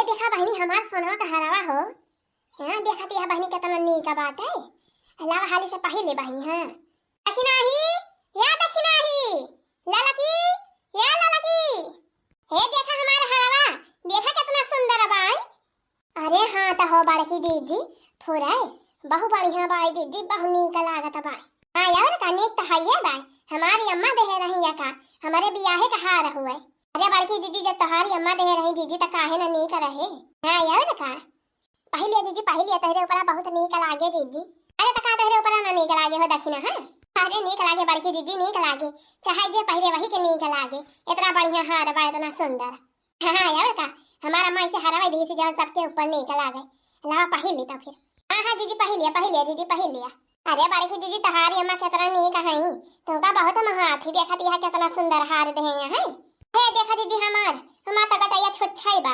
देखा बहनी हमार सोनवा का हरावा हो। हां देखती है बहनी कितना नीक बात है। अलावा हाली से पहले बहनी हां दक्षिणाही या दक्षिणाही ललकी या ललकी हे देखा हमारा हरावा देखा कितना सुंदर बाई। अरे हां तो हो बड़की दीदी फुराए बहु बढ़िया बाई दीदी बहु नीक लागत बाई। हां यार का नीक तो है ये बाई हमारी अम्मा दे रही है का हमारे बियाहे का हार हुए। अरे बड़की जीजी जब तोहारी अम्मा दे रही जीजी त काहे न नीक रहे। हां यार का पहले जीजी पहले तहरे ऊपर बहुत नीक लागे जीजी। अरे त का तहरे ऊपर न नीक लागे हो दक्षिणा हां अरे नीक लागे बड़की जीजी नीक लागे चाहे जे पहले वही के नीक लागे इतना बढ़िया हार बा इतना सुंदर। हां यार का हमारा अम्मा से हारवा दी थी जब सबके ऊपर नीक लागे लावा पहले तो फिर हां जीजी पहले जीजी पहले। अरे बड़की जीजी तोहारी अम्मा कितना नीक है तुमका बहुत महाथी देखती है कितना सुंदर हार दे है। हे देखा जीजी हमार तो गटैया छोटछाई बा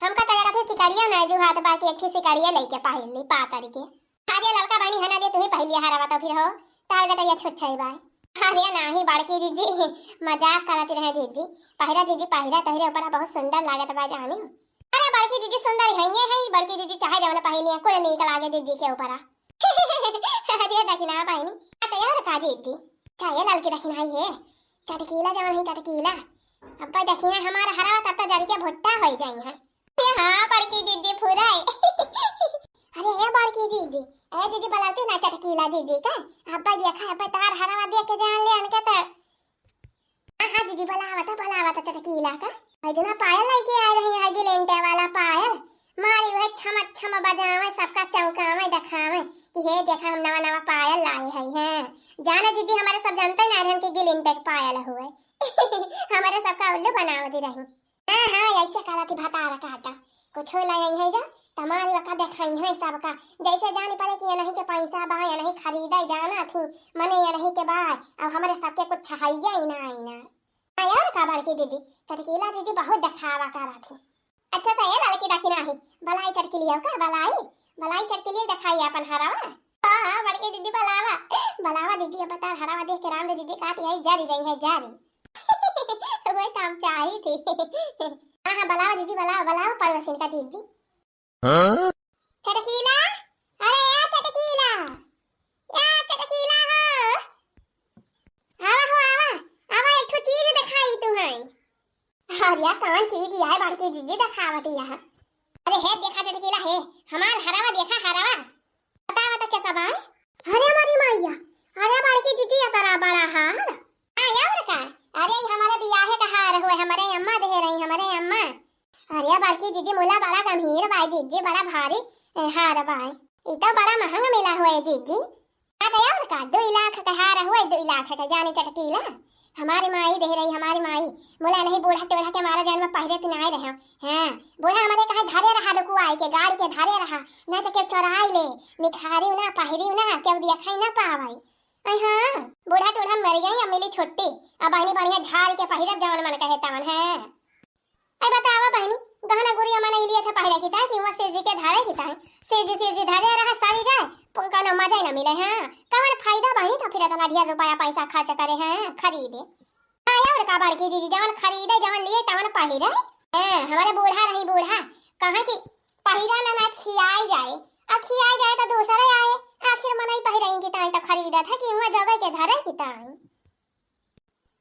हमका तगड़ा थे सिकरिया ना जो हाथ बाकी एक थी सिकरिया लेके पहली पातर के। अरे लड़का बहनी हना दे तुम्ही पहली हारवा तो फिर हो तार गटैया छोटछाई बा। अरे नाही बड़की जीजी मजाक करती रहे जीजी पहिरा तहरे ऊपर बहुत सुंदर लागत बा जानी। अरे बड़की जीजी सुंदर है ये है बड़की जीजी चाहे जवन पहली कोई नीक लागे जीजी के ऊपर। अरे दक्षिणा बहनी तैयार का जीजी चाहे लड़की दक्षिणा है चटकीला जवन है चटकीला अब्बा दक्षिणा हमारा हरावा तब तो जरी के भुट्टा हो जाई है। हां बड़की जीजी फुराई। अरे ये बड़की जीजी ए जीजी बुलाती ना चटकीला जीजी का अब्बा देखा अब्बा तार हरावा देख के जान ले अनका त हां जीजी बुलावा था चटकीला का इतना पायल लेके आ रही है गिलेंटे वाला पायल मारी वह छम बजावे सबका चौंकावे दिखावे कि हे देखा हम नवा पायल लाए हैं। जानो जीजी हमारे सब जानते ना रहन के गिलेंटे के पायल हुए। हमारे सबका उल्लू बनावती रही। हां ऐसे करती भतारा काटा कुछ लाई है जा तमारी वका देखाई है सबका जैसे जाने पड़े कि ये नहीं के पैसा बा या नहीं खरीदे जाना थी मने ये नहीं के बा अब हमारे सबके कुछ छहाइया ही ना आई ना। हां यार का बड़की जीजी चटकीला जीजी बहुत दिखावा करा थी। अच्छा तो ये लड़की दक्षिणा है बलाई चटकीलिया का बलाई चटकीलिया दिखाई अपन हरावा। हां बड़की जीजी बलावा जीजी अब बता हरावा देख के राम जीजी काती है जारी रही है जारी। वो काम चाहिए थी। हां बलावा जीजी बलावा पर सिंह का जीजी हां चटकीला अरे या चटकीला हो आवा एक ठो चीज दिखाई तू है। अरे या कौन चीज है बड़की जीजी दिखावती है। अरे हे देखा चटकीला है हमार हरावा देखा हरावा बतावा तो कैसा बा। अरे हमारी मैया अरे बड़की जीजी इतना बड़ा हार यार का अरे हमारे बियाहे का हार हुए हमारे अम्मा दे रही हमारे अम्मा। अरे बड़की जीजी मोला बड़ा गंभीर बाई जीजी बड़ा भारी हार बाई इतना बड़ा महंगा मिला हुआ जीजी। अरे यार का 2 लाख का हार हुए 2 लाख का जाने चटकीला हमारी माई दे रही हमारी माई मोला नहीं बूढ़ा टोढ़ा के मारा जान में पहरे तो नहीं रहे। हां बूढ़ा हमारे कहे धरे रहा रुकु आई के गाड़ी के धरे रहा ना तो के चोराई ले निखारी ना पहरी ना के देखई ना पावई। हां बूढ़ा टोढ़ा मर गई अब मिली छोटी अब बहनी बढ़िया झाड़ के पहिरब जवन मन कहे तवन है। ए बतावा बहनी गहना गुड़िया मन लिए थे पहले की ताकि वो सेजी के धारे की ताई सेजी धारे रहा सारी जाए पुंका न मजा न मिले। हां कवन फायदा बहनी तो फिर इतना ढेर रुपया पैसा खर्च करे हैं खरीदे। हां यार का बड़की जीजी जवन खरीदे जवन लिए तवन पहिरे। हां हमारे बूढ़ा रही बूढ़ा कहां की पहिरा ना खियाई जाए तो दूसरा आए आखिर मनई पहिरेंगी ताई तो खरीदा था कि वहां जगह के धारे की ताई।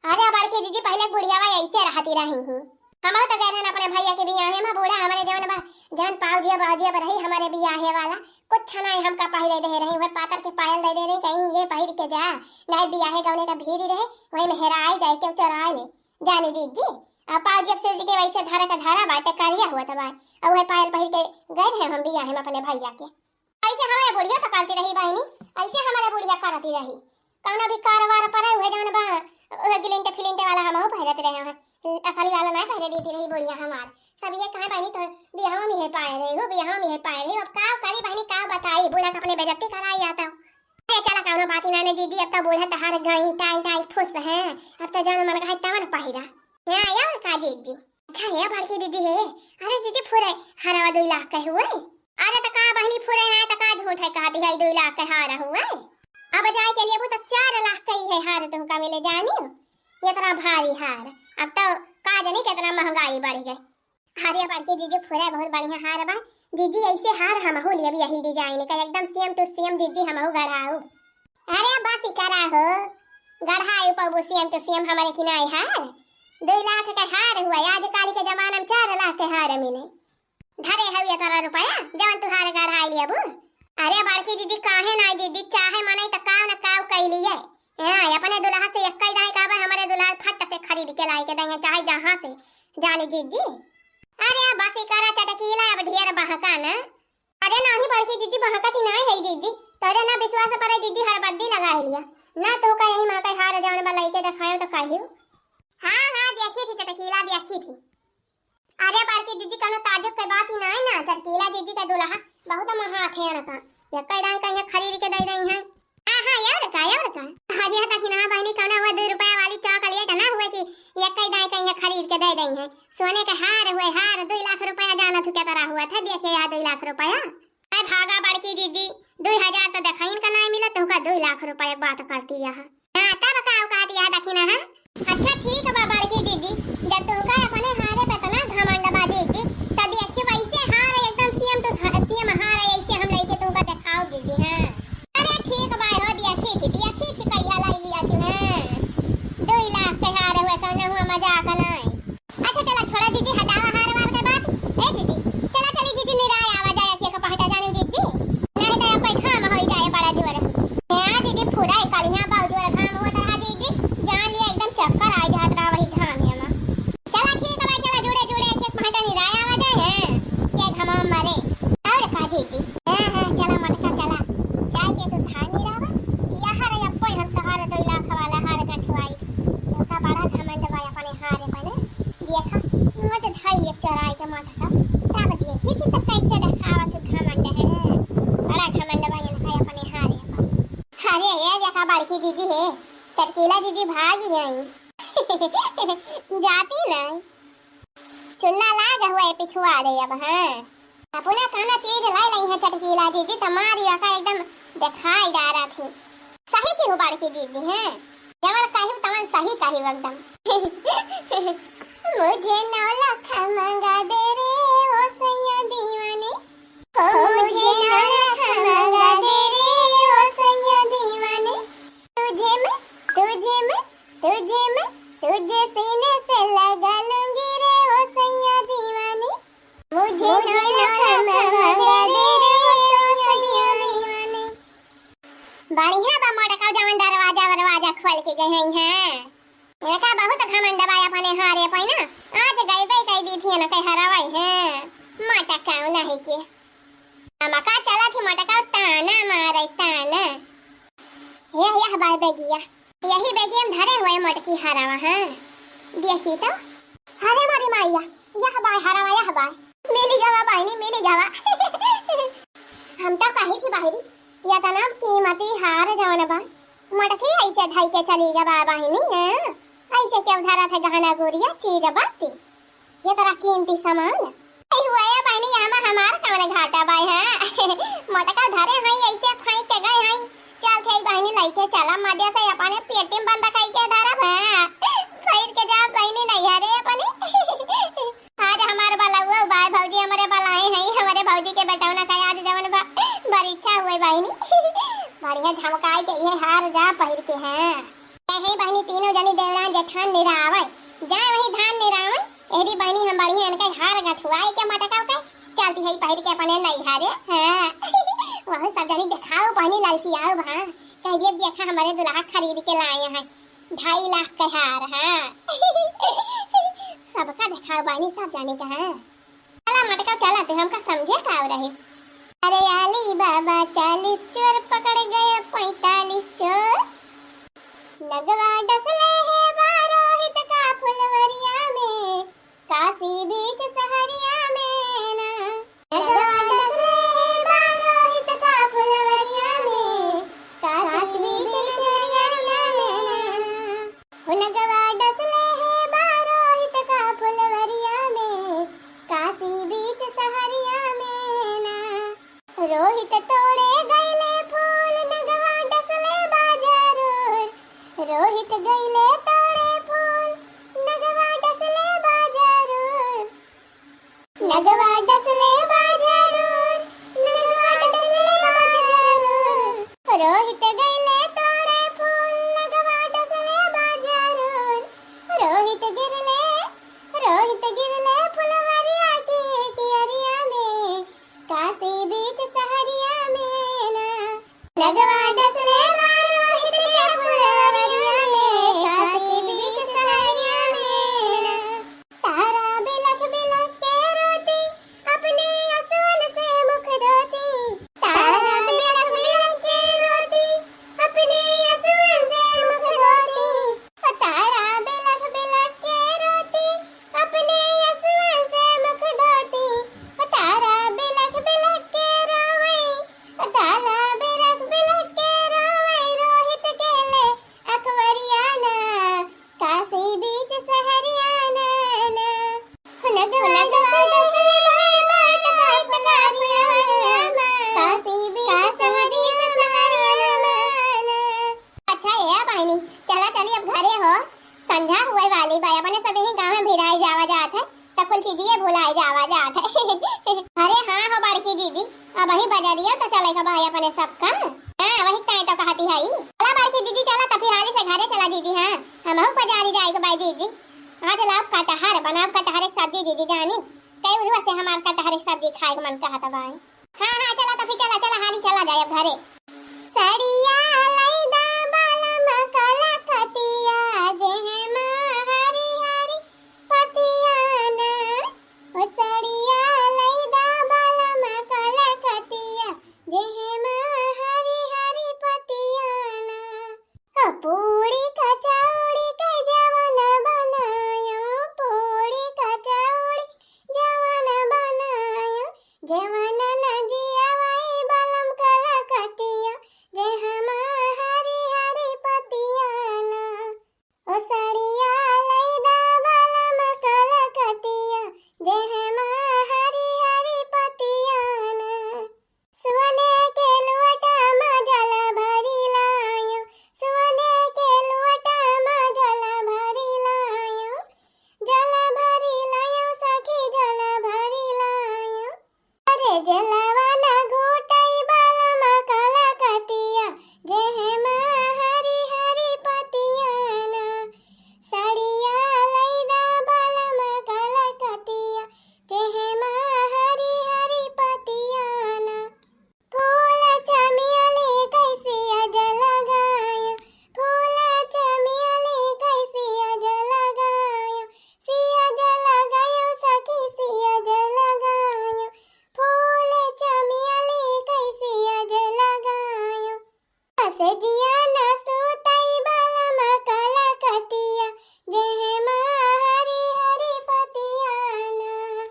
अरे बड़की जीजी पहले बुढ़ियावा ऐसे रहती रही हूं हम तो गए थे अपने भैया के बियाहे में बूढ़ा हमारे जवन पाउजिया बाजिया पर रही हमारे बियाहे वाला कुछ नहीं हमका पहले दे रही वह पातर के पायल दे रही कहीं ये पहिर के जा नहीं बियाहे गवने का भीड़ रहे वही में हेराई जाए के चोरा ले जाने जीजी पाउजिया से जी के वैसे धारा का धारा बाटे करिया हुआ था भाई और वह पायल पहिर के गए थे हम बियाहे में अपने भैया के। ऐसे हमारे बुढ़िया तो करती रही बहनी ऐसे हमारे बुढ़िया करती रही कौनो भी कारोबार पर हुए जवन बा गिलेंटे फिलेंटे वाला हम पहिरत रहे हैं असली वाला नहीं पहने देती रही बुढ़िया हमार सब ये कहे बहनी तो बियाह में है पाए रही हो बियाह में है पाए रही अब का करी बहनी का बताई बूढ़ा का अपने बेइज्जती कराई आता। अरे चला कौनो बात ना जीजी अब तो बूढ़ा तहार गई टाई फुस है अब तो जन मन का तवन पहिरा। हां यार का जीजी अच्छा है बड़की दीदी है। अरे जीजी फुरे हरावा 2 लाख के हुए। अरे तो का बहनी फुरे है तो का झूठ है कहती है 2 लाख के हार हुए अब जाए के लिए वो तो 4 लाख का ही है हार तुमका मिले जानी इतना भारी हार अब तो का जानी कितना महंगाई बढ़ गई अरे बड़की जीजी पूरा बहुत बढ़िया हार बा। जीजी ऐसे हार हम हो लिए यही डिजाइन का एकदम सेम टू सेम जीजी हम हो गढ़ाऊ। अरे बस करा हो गढ़ाऊ पबू सेम टू सेम हमारे किनाई हार 2 लाख का हार हुआ आज काली के जमाना में 4 लाख के हार मिले धरे हवे तारा रुपया जवन तू हार गढ़ाई लिया बू। अरे बड़की जीजी काहे ना जीजी चाहे मने त काव न काव कैलिए हां अपने दुल्हा से एक दाई काबा हमारे दुल्हा फट से खरीद के लाई के दई चाहे जहां से जाने जीजी। अरे बस करा चटकीला अब ढेर बहका ना। अरे नहीं बड़की जीजी बहकती नहीं है जीजी तोरे ना विश्वास पर जीजी हर बद्दी लगा लिया ना तो का यही माता हार जवन बा लइके दिखायो तो कहियो। हां देखी थी चटकीला देखी थी। अरे बड़की जीजी कनो ताजुब के बात ही नहीं ना चटकीला जीजी का दुल्हा बहुत महा थे ना एक दाई कहीं खरीद के दे रही है। हां यार का हरिया तक ना बहनी कनो वो 2 रुपया वाली चॉकलेट ना हुए कि एक दाई कहीं खरीद के दे रही है। सोने का हार हुए हार 2 लाख रुपया जाना था क्या तरह हुआ था देखे यार 2 लाख रुपया। अरे भागा बड़की जीजी 2000 तो देखाइन का नहीं मिला तो का 2 लाख रुपया बात करती है। हां तब का कहती है दखिना है। अच्छा ठीक है बड़की जीजी जब तो का अपने हारे पे तना घमंड बाजी जी त देखी वैसे हार एकदम सेम टू सेम हार ऐसे हम लेके तुमका दिखाओ जीजी। हां अरे ठीक बा हो देखी थी कहिया लाई लिया थी ना 2 लाख के हार हुए कौन हुआ मजाक नहीं। अच्छा चला छोड़ा जीजी हटावा हार वार के बात ए जीजी चला चली जीजी निराय आवा जाए के पहटा जाने जीजी नहीं तो अपन खाम होई जाए बड़ा जोर। हां जीजी पूरा कालिया बहुत जोर खाम हुआ था जीजी जान लिया एकदम चक्कर आ जात रहा वही घाम में। चला ठीक है चला जोड़े जोड़े एक पहटा निराय आवा जाए है ये घमाम मारे और का जीजी। हां चला मटका चला जाए के तो धान निरावा यहां रे अपन हम तहार 2 लाख वाला हार गठवाई का बड़ा घमंड बा अपने हारे पर देखा मुझे ढाई ले चराई के माथा का तब देखी थी तो कैसे दिखावा तू घमंड है बड़ा घमंड बा इनका अपने हारे पर। अरे ये देखा बड़की जीजी है चटकीला जीजी भागी गई जाती नहीं चुन्ना लाग हुआ पिछुआ रे अब। हां अपना खाना चीज लाई लाई है चटकीला जीजी तुम्हारी आका एकदम दिखाई जा रहा थी सही की हो बड़की जीजी। हैं जवन कहू तवन सही कही एकदम मुझे 9 लाख मंगा दे रे ओ सैया दीवाने ओ मुझे 9 लाख मंगा दे रे ओ सैया दीवाने तुझे सीने से लगा लूंगी रे ओ सैया दीवाने मुझे 9 लाख मंगा दे रे ओ सैया दीवाने। बढ़िया बा मटका जवन दरवाजा खोल के गए हैं देखा बहुत घमंड बा अपने हारे पे ना आज गई बई कई दी थी ना कई हरावाई है मटका नहीं के मका चला थी मटका ताना मारे ताना यह बाय बेगिया यही बेगी हम धरे हुए मटकी हरावा। हां देखी तो हरे मारी माइया यह बाय मिली गवा बहनी मिली गवा हम तो कही थी बाहरी या तना कीमती हार जवन बा मटकी ऐसे ढाई के चली गवा बहनी। हां ऐसे क्यों धरा था गहना गोरिया चीज बाती ये तरह कीमती सामान ऐ हुआ है बहनी यहाँ हमार कौन घाटा बाई है मटका धरे हैं ऐसे खाई के गए हैं चल थे बहनी लइके चला मजे से अपने पेटी में बंद खाई के धरा है खरीद के जा बहनी नहीं हरे अपने आज हमारे बलुआ बाय भौजी हमारे बलाए हैं हमारे भौजी के बेटौना का आज जवन बड़ी इच्छा हुई बहनी बढ़िया झमकाई के ये हार जा पहिर के हैं यही बहनी तीनों जनी देवरा जेठान निरावे जाए वही धान निरावे एडी बहनी हम बढ़िया इनका हार गठुआई के मटका के चलती है पहिर के अपने नहीं हारे। हां वहां सब जनी दिखाओ बहनी लालची आओ भा कह दिए देखा हमारे दुल्हा खरीद के लाए हैं 2.5 लाख का हार। हां सबका दिखाओ बहनी सब जाने का है चला मटका चलाते हमका समझे का रहे। अरे अली बाबा 40 चोर पकड़ गए 45 चोर लगवा डसले है बारोहित का फुलवरिया में काशी बीच सहरिया में ना लगवा डसले है बारोहित का फुलवरिया में काशी बीच सहरिया में ना लगवा डसले है बारोहित का फुलवरिया में काशी बीच सहरिया में ना रोहित तोड़े गईले फूल लगवा डसले बाजारो रोहित गईले तोड़े फूल नगवा डसले बाजारो नगवा डसले बाजारून नगवा डसले बाजारून रोहित गईले तोरे फूल नगवा डसले बाजारून रोहित गिरले फुलवरिया की कियरिया में काशी बीच सहरिया में ना नगवा डसले रोहित के फुलवरिया में काशी बीच सहरिया में ना तारा बिलख बिलख के रोती अपने असुवन से मुख धोती तारा बिलख बिलख के रोती अपने असुवन से मुख धोती तारा बिलख बिलख के रोती अपने असुवन से मुख धोती तारा बिलख बिलख के रोवई तारा बिलख बिलख के रोवई रोहित केले अकवरियाना काशी बीच सहरियाना ना नगवा डसले बात काशी बीच सहरियाना ना अच्छा है बहनी चला चली अब घरे हो संध्या हुए वाली भाई अपने सभी ही गांव में भिराई जावा जात है तब कुल चीजें भुलाई जावा जात है अरे हाँ हो बड़की जीजी अब वही बजा दिया तो चलेगा भाई अपने सबका हाँ वही ताई तो कहती है चला बड़की जीजी चला तो फिर हाली से घरे चला जीजी हाँ हम हूँ बाजारी जाएगा भाई जीजी हाँ चला अब कटहर बनाओ कटहर एक सब्जी जीजी जानी कई उलवा से हमार कटहर एक सब्जी खाए मन कहता भाई हाँ हाँ चला तो फिर चला चला हाली चला जाए अब घरे सड़िया लैदा बालम कला कतिया जेहमा हरी हरी पतियाना ओ सड़िया लैदा बालम कला कतिया जेहमा हरी हरी पतियाना ओ पूरी कचौड़ी के जवन बनायो पूरी कचौड़ी जवन बनायो जवन न जिया वही बालम कला कतिया जे हम हरी हरी पतियाना ओ सड़िया लैदा बालम कला कतिया जे हम हरी हरी पतियाना सोने के लोटा में जल भरी लायो सोने के लोटा में जल भरी लायो सखी जल भरी लायो अरे जलवा न घोटाई बालम कला कतिया जे हम हरी हरी पतियाना सड़िया लैदा बालम कला कतिया जे हम हरी हरी पतियाना फूल चमेली कैसी अज लगायो फूल चमेली कैसी अज लगायो सिया जल लगायो सखी सिया जल लगायो फूल चमेली कैसी अज लगायो से जिया न सुतई बालम कला कतिया जे हम हरी हरी पतियाना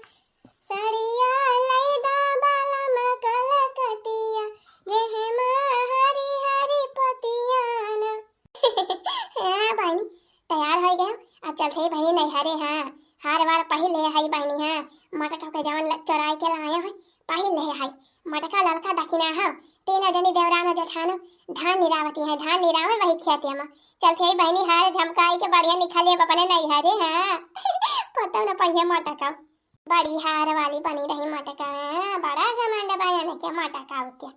सड़िया लैदा बालम कला कतिया जे हम हरी हरी पतियाना हाँ बहनी तैयार हो गए अब चलते बहनी नहीं हरे हाँ हार वार पहले है बहनी हाँ मटका के जवन चोराई के लाया है पहले है मटका ललका दक्षिणा है तीन जनी देवराना जठानो धान निरावती है धान निरावे वही खेते हम चलते बहनी हार झमकाई के बढ़िया निकाले अपने नहीं हरे हाँ पता न पहिए मटका बड़ी हार वाली बनी रही मटका बड़ा घमंड बयान के मटका उठे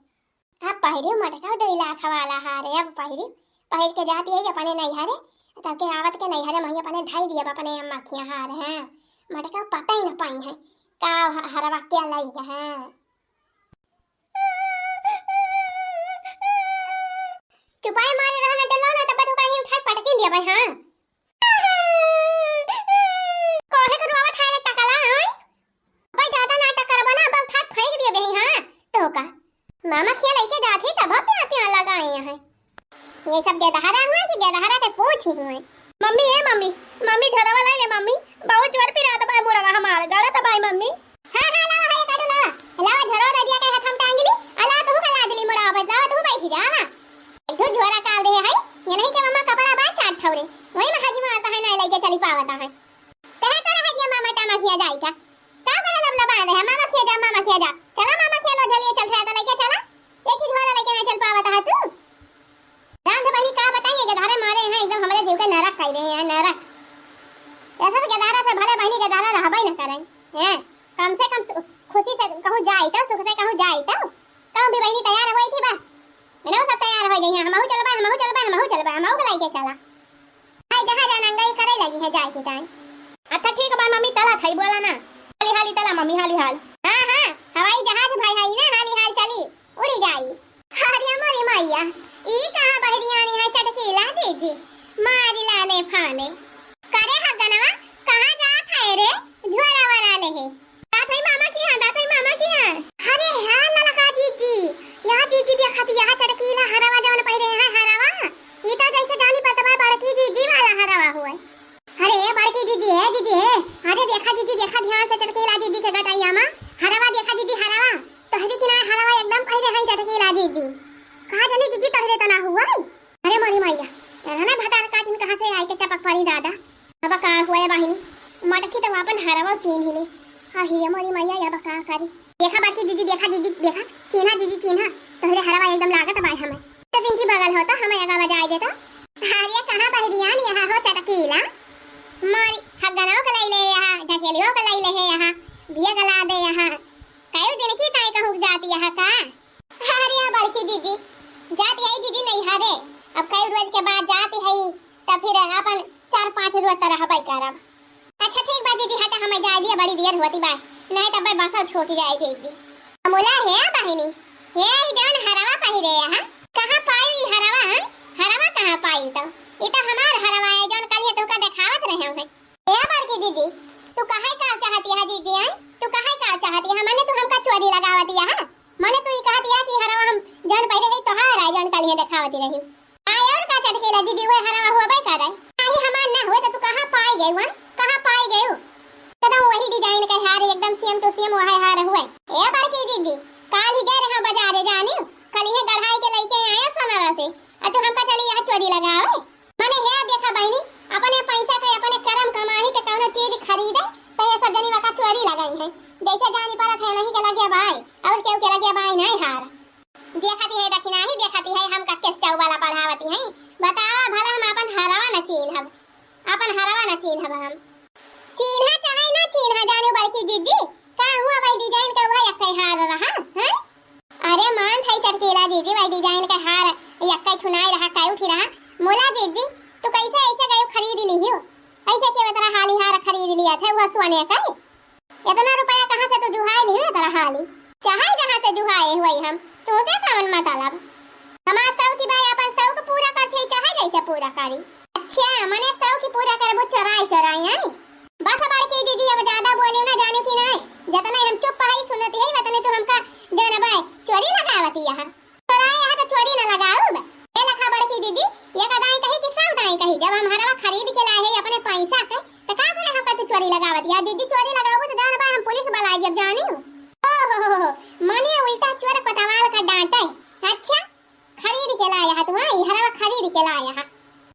अब पहिरी मटका 2 लाख वाला हार अब पहिर के जाती है अपने नहीं हरे तब के आवत के नहीं हरे मही अपने ढाई दिए अपने मखिया हार हैं मटका पता ही न पाई है का हरवा क्या लाई है चुपाए मारे रहना डलो ना तब तो कहीं उठा पटकी दिया भाई हां कोहे करू आवत है टकला है भाई ज्यादा नाटक करबा ना अब उठा फेंक दिया बही हां तो का मामा खिया लेके जाती तब पे लगाए हैं ये सब गेदहरा हुआ कि गेदहरा के पूछ ही हुए मम्मी है मम्मी झोरा वाला ले मम्मी बहुत जोर पिरा तो भाई बुरा हमार गला तो भाई मम्मी हां लावा है काटो लावा झोरा दे दिया के हाथ हम टांगली अला तू का लादली मोरा भाई लावा तू बैठी जा ना एक तो झोरा काल दे है ये नहीं कि मम्मा कपड़ा बात चाट ठौरे वही में हाजी मारता है ना लेके चली पावता है कहे तो रह गया मामा टामा किया जाए का बड़ा लबला बांध है मामा किया जा चला मामा खेलो झलिए चल रहा तो लेके चला एक ही झोरा लेके ना चल पावता है तू राम से बही का बताइए गधारे मारे हैं एकदम हमारे जीव के नरक खाई रहे हैं नरक ऐसा तो गधारा से भले बहनी गधारा रहबई न करें हैं कम से कम खुशी से कहूँ जाई तो सुख से कहूँ जाई तो भी बहनी तैयार होई थी बस मैंने सब तैयार हो गई हैं हमहू चलबा हमहू के लाई के चला भाई जहाँ जाना गई करे लगी है जाए के टाइम। अच्छा ठीक बा मम्मी तला थई बोला ना हाली हाली तला मम्मी हाली हाल हां हां हवाई जहाज भाई हाई ना हाली हाल चली उड़ी जाई। अरे हमारी मैया ई कहां बहरियानी है चटकीला जी मार लाने फाने करे हगनवा कहां जात है रे झोरा वरा ले है दाथई मामा की है अरे हां न लगा जी या जी देखत यहां चटकीला हरावा जवन पहिरे है हरावा ई तो जैसे जानी पतवा बड़की जी वाला हरावा हुआ। अरे बड़की जीजी है अरे देखा जीजी देखा ध्यान से चटकीला जीजी के गटाइया में हरावा देखा जीजी हरावा तो हरी कि ना हरावा एकदम पहले है चटकीला जीजी कहां जाने जीजी तहरे तना हुआ। अरे मोरी मैया रहना भटार काटिन कहां से आई के टपक पड़ी दादा अब का हुआ बहिनी मटकी तो वापन हरावा चीन ही ले हां ही मोरी मैया या बका करी देखा बाकी जीजी देखा चिन्हा तहरे हरावा एकदम लागत बाई हमें तो पिंकी बगल होता हमें आगा बजाई देता। अरे कहां बहरियान यहां हो चटकीला मारी हगनाओ के लाई ले यहाँ ढकेलियों के लाई ले है यहाँ बिया गला दे यहाँ कई दिन की ताई कहूँ जाती यहाँ का। अरे बड़की दीदी जाती है दीदी नहीं हरे अब कई रोज के बाद जाती है तब फिर अपन 4-5 रोज तरह बाई करब। अच्छा ठीक बात दीदी हटा हमें जाए दिया बड़ी देर होती बाय नहीं तब बस छोट जाए दीदी अमोला है बहिनी है ही जौन हरावा पहिरे यहाँ कहाँ पाई हरावा कहाँ पाई तो ये तो हमार हरावा है जौन कल तो का दिखावत रहे हैं ए बड़की दीदी तू काहे का चाहती है जीजी आई तू काहे का चाहती है माने तू हमका चोरी लगावती है माने तू ई कहती है कि हरावा हम जौन पहले है तो हार है जौन कल दिखावती रही आय और का चटकेला दीदी वो हरावा हुआ बई कर आई हमार ना हो तो तू कहां पाई गई तो वही डिजाइन का हार एकदम सेम टू सेम वही हार हुआ। ए बड़की दीदी काल ही गए रहा बाजारे जानी कल ही गढ़ाई के लेके आया सोनारा से आ तू हमका चली यहां चोरी लगावे माने है देखा बहनी अपने पैसा के अपने कर्म कमाई के कौनो चीज खरीदे तो ये सब जनी वका चोरी लगाई है जैसे जानी परत है नहीं के लगे भाई और केहू के लगे भाई नहीं हार देखती है दक्षिणा ही देखती है हम का केस चाउ वाला पढ़ावती है बतावा भला हम अपन हरावा न चिन्हब हम चिन्हा चाहे ना चिन्हा जानो बड़की जीजी का हुआ वही डिजाइन का वही अक्कई हार रहा हैं। अरे मान थाई चटकीला जीजी वही डिजाइन का हार अक्कई छुनाई रहा काय उठी रहा मोला जीजी तू कैसे ऐसे गयो खरीद ली हो ऐसे के बता हाली हार खरीद लिया था वो सोने का इतना रुपया कहां से तू जुहाई ली तेरा हाली चाहे जहां से जुहाए हुई हम तो से कौन मतलब हमार सौ की भाई अपन सौ को पूरा करथे चाहे जैसे पूरा करी। अच्छा मने सौ की पूरा करबो चराई हैं बस बड़की दीदी अब ज्यादा बोलियो ना जानो कि नहीं जितना हम चुप पढ़ाई सुनती है उतने तो हमका जानबा चोरी लगावती यहां चोराई यहां तो चोरी ना लगाओ ए लखा बड़की दीदी ये कदाई कही कि सब दाई कही जब हम हरवा खरीद के लाए है अपने पैसा के तो का करे हमका तू चोरी लगावती है दीदी चोरी लगाओ तो जानबा हम पुलिस बुलाई जब जानी ओहो मने उल्टा चोर पटवाल का डांटे। अच्छा खरीद के लाया है तू आई हरवा खरीद के लाया है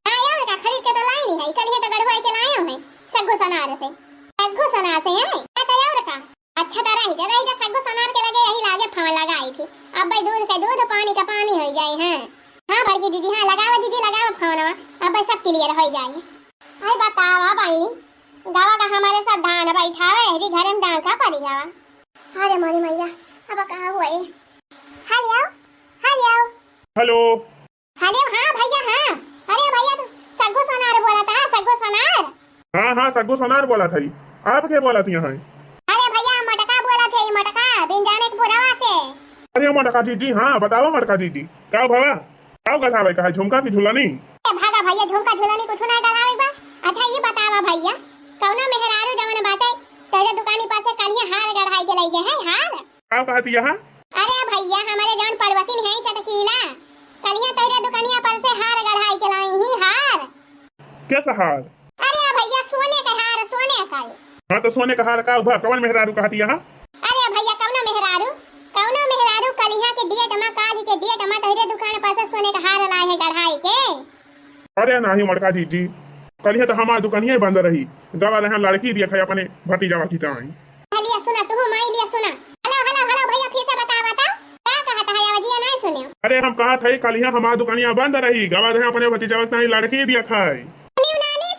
आया का खरीद के तो लाई नहीं है कल है तो गढ़वा के लाया है सग्गो सनार से है क्या और का अच्छा तरह ही जरा सग्गो सनार के लगे यही लागे फान लगाई थी अब भाई दूध का दूध पानी का पानी हो जाए हैं हां बड़की दीदी हां लगावा फानवा अब भाई सब क्लियर हो जाए। आई बतावा बाई गावा का हमारे साथ धान बैठावे हरी घर में डांका पड़ी गावा अरे मोरी मैया अब कहां हुए हेलो हेलो हां भैया हां अरे भैया तू सग्गो सनार बोला था सग्गो सनार हाँ सग्गो सोनार बोला था आप क्या बोला थी यहाँ अरे भैया मटका बोला थे मटका बिन जाने के पुरावा से। अरे मटका दीदी हाँ बताओ मटका दीदी क्या भावा क्या गढ़ावे का है झुमका की झुलानी भागा भैया झुमका झुलानी कुछ ना गढ़ावे बा। अच्छा ये बतावा भैया कौना मेहरारू जवन बाटे तेरे दुकानी पास से कलिया हार गढ़ाई के लई गए हैं हार क्या कहती यहाँ अरे भैया हमारे जवन पड़ोसी है चटकीला कलिया तेरे दुकानिया पर से हार गढ़ाई के लाई ही हार कैसा हार अरे भैया सोने का हाँ तो सोने का हार का उधर कौन मेहरारू कहती यहाँ अरे भैया कौना मेहरारू कलिया के डेट में काली के डेट में तेरे दुकान पर से सोने का हार लाए है गढ़ाई के। अरे नहीं मटका दीदी कल तो हमारी दुकानिया बंद रही गवा रहा लड़की देखा अपने भतीजावा की ताई हलिया सुना तू माई लिया सुना हेलो भैया फिर से बता क्या कहता है आवाज नहीं सुनियो। अरे हम कहा थे कल हमारी दुकानिया बंद रही गवा रहे अपने भतीजावा की ताई लड़की देखा है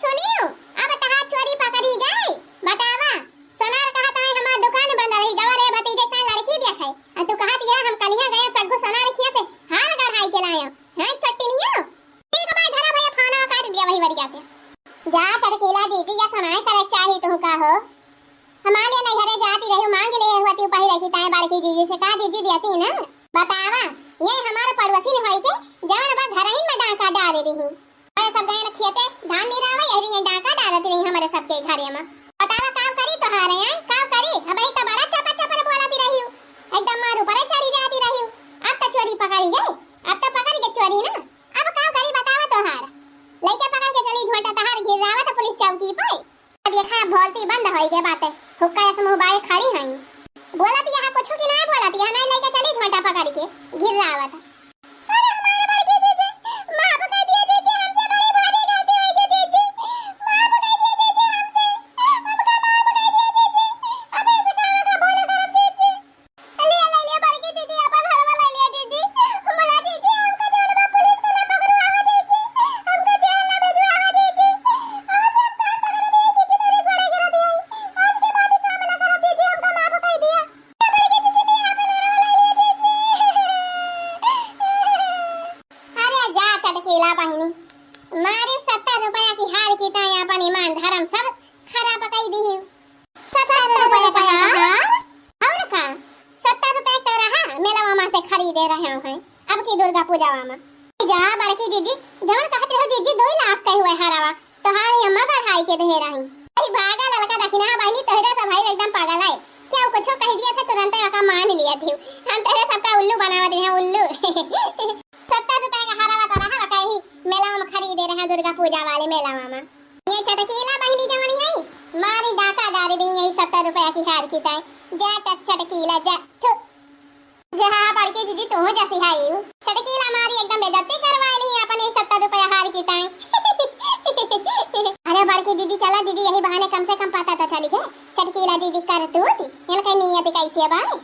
सुनियो अब तहां चोरी पकड़ी गई बतावा सोनार कहता है हमारी दुकान बड़की दीदी से कहा दीदी देती ना बतावा ये हमारे पड़ोसी ने होई के जवन बा घर ही में डाका डाल रही मैं सब गए न खेते धान नहीं रावा यही ये डाका डालत रही हमारे सबके घरे में बतावा काम करी तो हारे हैं काम करी अब ही तो बड़ा चपा चपा बोलाती रही हूं एकदम मारू पर चढ़ी जाती रही हूं अब तो चोरी पकड़ी गई अब तो पकड़ के चोरी ना अब काम करी बतावा तो हार लइका पकड़ के चली झोटा तहार गिरावा तो पुलिस चौकी पे अब ये खा बोलती बंद होई के बातें हुक्का या समूह बाए खड़ी हई बोलत यहाँ कुछ की ना बोलत यहाँ नहीं लइका चली झोटा पकड़ के गिरावा था अरे हमारे बड़की दीदी माफ कर दिया जीजी हमसे बड़ी भारी गलती हुई के जीजी माफ कर दिया जीजी हमसे हमका माफ कर दिया जीजी अब ऐसे काम का बोला करब जीजी ले ले बड़की दीदी अपन हरवा ले लिया दीदी मला दीदी हमका जानवा पुलिस के ना पकड़ो आवा दीदी हमका जेल ना भेजो आवा दीदी आज सब काम पकड़ दिए जीजी मेरे घोड़े गिरा दिए आज के बाद काम ना करब दीदी हमका माफ कर दिया बड़की दीदी ले अपन हरवा ले लिया दीदी अरे जा चटकीला बहिनी मारे 70 रुपया की हार की ताई अपन ईमान धर्म सब खराब कई दी 70 रुपया का हार और का 70 रुपया का रहा मेला मामा से खरीदे रहे हैं अब की दुर्गा पूजा मामा जा बड़की जीजी जवन कहते हो जीजी 2 लाख के हुए हारावा तो हार ये मगर हाई के दे रही अरे भागा लड़का दखिना बहिनी तोहरे सब भाई एकदम पागल है क्या कुछ कह दिया था तुरंत वका मान लिया थे हम तेरे सबका उल्लू बनावा दे हैं उल्लू 70 रुपए का हारावा तो रहा वका ही मेला में खरीदे रहे दुर्गा पूजा वाले मेला मामा ये चटकीला बहिनी जवनी है मारी डाका डाल दी यही 70 रुपया की हार की ताई जा चटकीला जा थु जहां बड़की जीजी तो हो जैसी है चटकीला मारी एकदम बेइज्जती करवा ली अपन 70 रुपया हार की ताई अरे बड़की जीजी चला दीदी यही बहाने कम से कम पता तो चली गए चटकीला दीदी कर तू इनका नियत कैसी है भाई